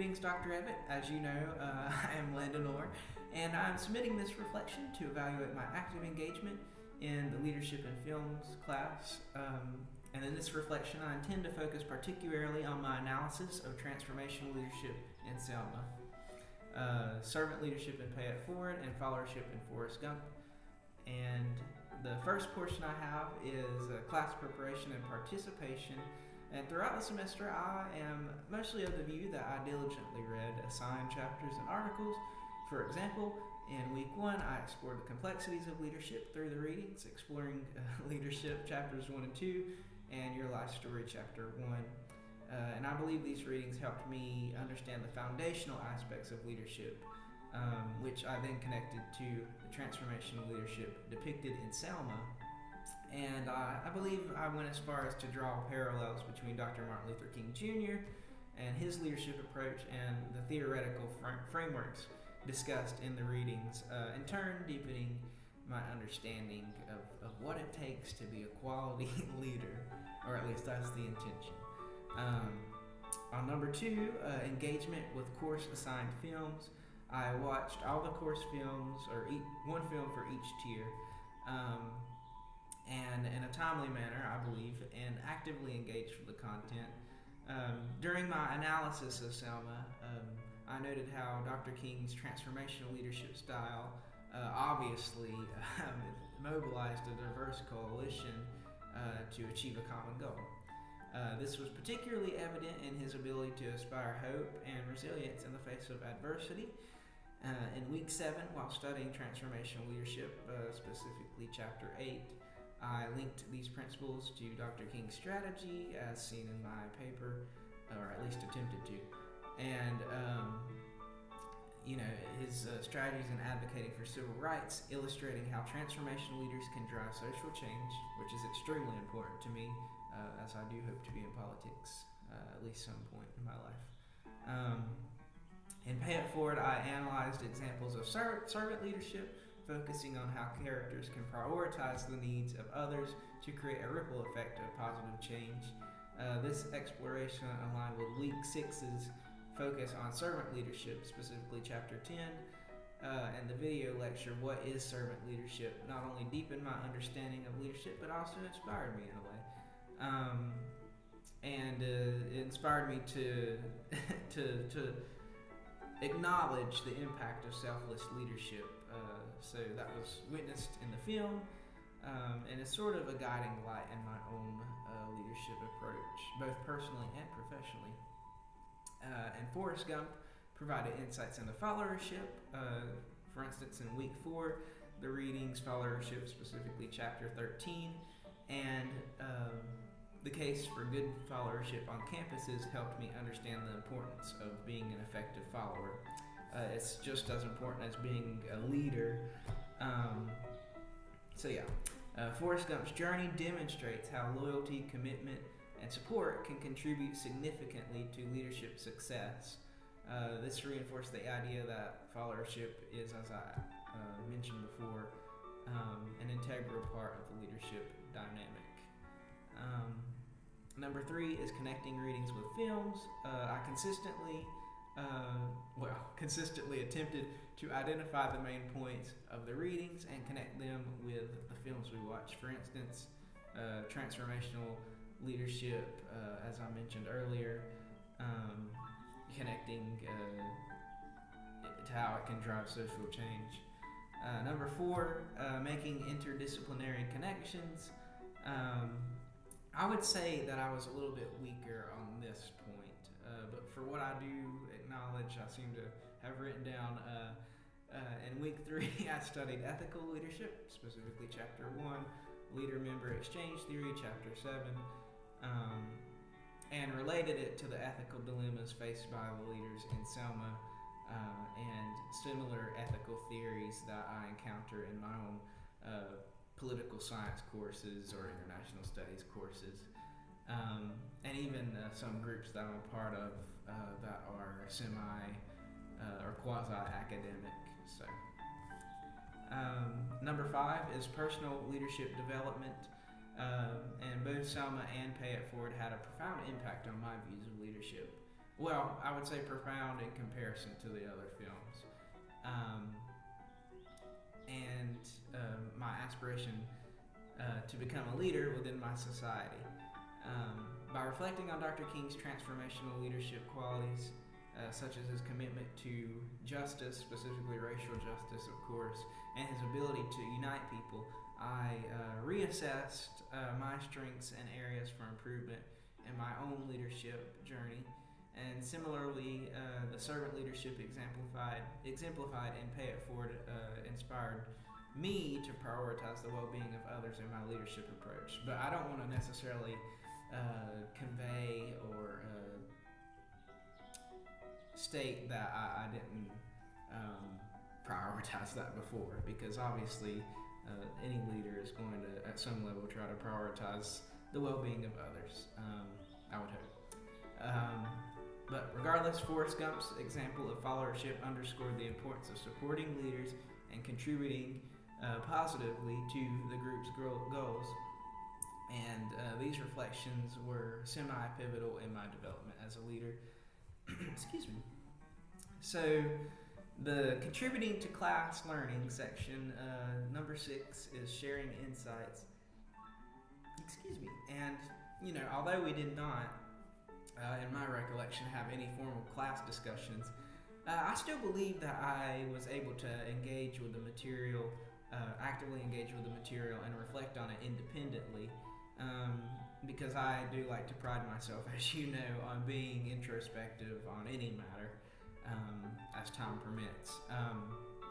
Greetings, Dr. Evett. As you know, I am Landon Orr, and I'm submitting this reflection to evaluate my active engagement in the Leadership in Films class. And in this reflection, I intend to focus particularly on my analysis of transformational leadership in Selma, servant leadership in Pay It Forward, and followership in Forrest Gump. And the first portion I have is class preparation and participation. And throughout the semester, I am mostly of the view that I diligently read assigned chapters and articles. For example, in week 1, I explored the complexities of leadership through the readings, exploring leadership chapters 1 and 2, and Your Life Story chapter 1. And I believe these readings helped me understand the foundational aspects of leadership, which I then connected to the transformational leadership depicted in Selma. And I believe I went as far as to draw parallels between Dr. Martin Luther King Jr. and his leadership approach and the theoretical frameworks discussed in the readings, in turn deepening my understanding of what it takes to be a quality leader, or at least that's the intention. On number 2, engagement with course-assigned films, I watched all the course films, or one film for each tier, and in a timely manner, I believe, and actively engaged with the content. During my analysis of Selma, I noted how Dr. King's transformational leadership style obviously mobilized a diverse coalition to achieve a common goal. This was particularly evident in his ability to inspire hope and resilience in the face of adversity. In week 7, while studying transformational leadership, specifically chapter 8, I linked these principles to Dr. King's strategy as seen in my paper, or at least attempted to. And, his strategies in advocating for civil rights, illustrating how transformational leaders can drive social change, which is extremely important to me, as I do hope to be in politics, at least some point in my life. In Pay It Forward, I analyzed examples of servant leadership, focusing on how characters can prioritize the needs of others to create a ripple effect of positive change. This exploration aligned with week 6's focus on servant leadership, specifically chapter 10, and the video lecture, What is Servant Leadership, not only deepened my understanding of leadership, but also inspired me in a way. It inspired me to acknowledge the impact of selfless leadership. So that was witnessed in the film, and it's sort of a guiding light in my own leadership approach, both personally and professionally. And Forrest Gump provided insights into followership. For instance, in week 4, the readings followership, specifically chapter 13, and the case for good followership on campuses helped me understand the importance of being an effective follower. It's just as important as being a leader. Forrest Gump's journey demonstrates how loyalty, commitment, and support can contribute significantly to leadership success. This reinforced the idea that followership is, as I mentioned before, an integral part of the leadership dynamic. Number 3 is connecting readings with films. I consistently attempted to identify the main points of the readings and connect them with the films we watch. For instance, transformational leadership, as I mentioned earlier, connecting to how it can drive social change. Number 4, making interdisciplinary connections. I would say that I was a little bit weaker on this point, but for what I do acknowledge, I seem to have written down, in week 3, I studied ethical leadership, specifically chapter 1, leader-member exchange theory, chapter 7, and related it to the ethical dilemmas faced by the leaders in Selma, and similar ethical theories that I encounter in my own political science courses or international studies courses, and even some groups that I'm a part of that are or quasi-academic. So, number 5 is personal leadership development, and both Selma and Pay It Forward had a profound impact on my views of leadership. well, I would say profound in comparison to the other films. Um, and my aspiration to become a leader within my society. By reflecting on Dr. King's transformational leadership qualities, such as his commitment to justice, specifically racial justice, of course, and his ability to unite people, I reassessed my strengths and areas for improvement in my own leadership journey. And similarly, the servant leadership exemplified and Pay It Forward inspired me to prioritize the well-being of others in my leadership approach. But I don't want to necessarily convey or state that I didn't prioritize that before, because obviously any leader is going to, at some level, try to prioritize the well-being of others. I would hope. But regardless, Forrest Gump's example of followership underscored the importance of supporting leaders and contributing positively to the group's goals. And these reflections were semi-pivotal in my development as a leader. Excuse me. So, the contributing to class learning section, number 6, is sharing insights. Excuse me. And, although we did not, in my recollection, have any formal class discussions, I still believe that I was able to engage with the material, actively engage with the material, and reflect on it independently. Because I do like to pride myself, as you know, on being introspective on any matter, as time permits.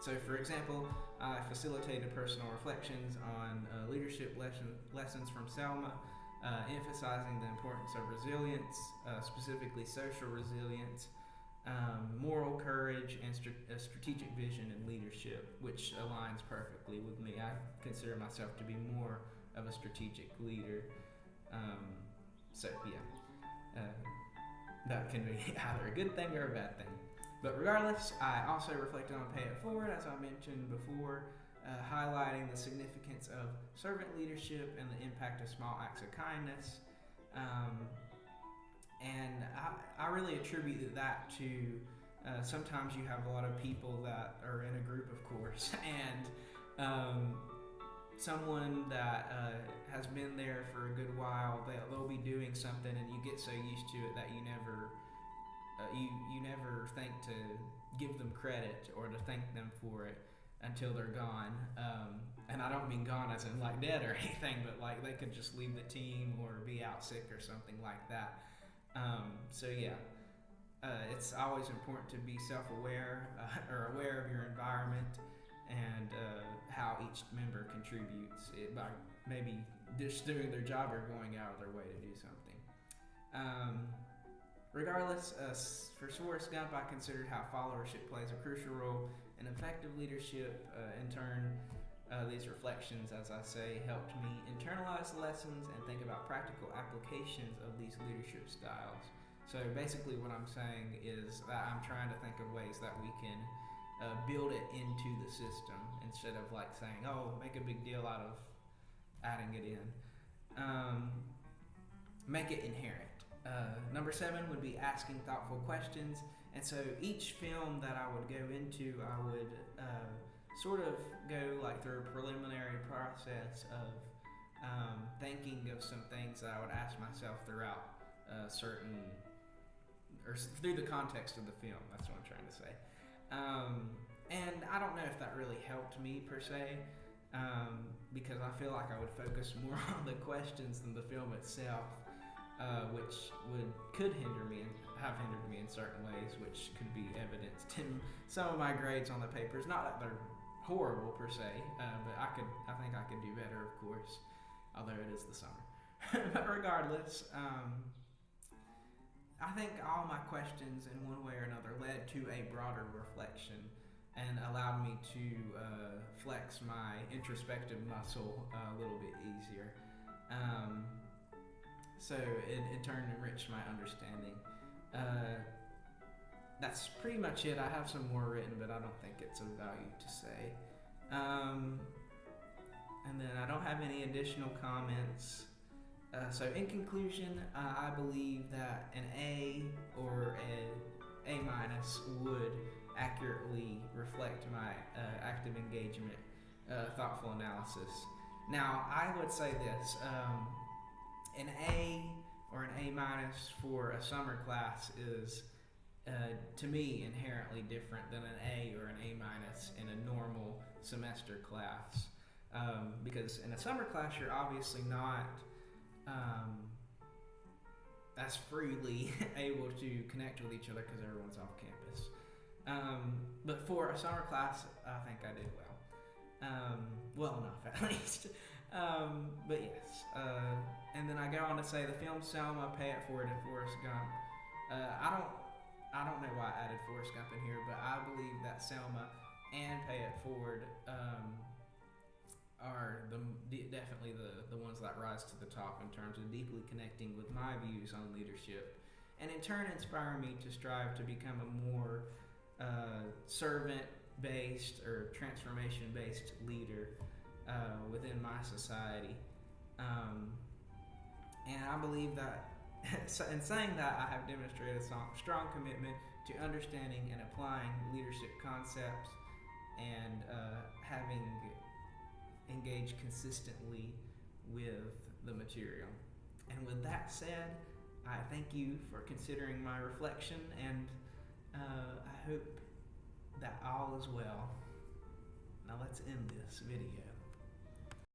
So, for example, I facilitated personal reflections on leadership lessons from Selma, emphasizing the importance of resilience, specifically social resilience, moral courage, and strategic vision and leadership, which aligns perfectly with me. I consider myself to be more of a strategic leader. That can be either a good thing or a bad thing. But regardless, I also reflected on Pay It Forward, as I mentioned before, highlighting the significance of servant leadership and the impact of small acts of kindness. And I really attribute that to sometimes you have a lot of people that are in a group, of course, and someone that has been there for a good while, they'll be doing something, and you get so used to it that you never think to give them credit or to thank them for it until they're gone. And I don't mean gone as in like dead or anything, but like they could just leave the team or be out sick or something like that. It's always important to be self-aware or aware of your environment and how each member contributes by maybe just doing their job or going out of their way to do something. Regardless, for Forrest Gump, I considered how followership plays a crucial role in effective leadership. In turn, these reflections, as I say, helped me internalize the lessons and think about practical applications of these leadership styles. So basically what I'm saying is that I'm trying to think of ways that we can build it into the system instead of like saying, oh, make a big deal out of adding it in. Make it inherent. Number 7 would be asking thoughtful questions. And so each film that I would go into, I would sort of go like through a preliminary process of thinking of some things that I would ask myself throughout through the context of the film. That's what I'm trying to say. And I don't know if that really helped me per se, because I feel like I would focus more on the questions than the film itself, which could have hindered me in certain ways, which could be evidenced in some of my grades on the papers. Not that they're horrible per se, but I think I could do better, of course, although it is the summer. But regardless, I think all my questions in one way or another led to a broader reflection and allowed me to flex my introspective muscle a little bit easier. So it in turn enriched my understanding. That's pretty much it. I have some more written, but I don't think it's of value to say. And then I don't have any additional comments. So in conclusion, I believe that an A or a minus would accurately reflect my active engagement thoughtful analysis. Now, I would say this, an A or an A minus for a summer class is, to me, inherently different than an A or an A minus in a normal semester class. Because in a summer class, you're obviously not as freely able to connect with each other because everyone's off campus. But for a summer class, I think I did well. Well enough, at least. But yes. And then I go on to say the film Selma, Pay It Forward, and Forrest Gump. I don't know why I added Forrest Gump in here, but I believe that Selma and Pay It Forward are definitely the ones that rise to the top in terms of deeply connecting with my views on leadership, and in turn inspire me to strive to become a more servant-based or transformation-based leader within my society. And I believe that in saying that, I have demonstrated a strong commitment to understanding and applying leadership concepts and having engaged consistently with the material. And with that said, I thank you for considering my reflection, and I hope that all is well. Now let's end this video.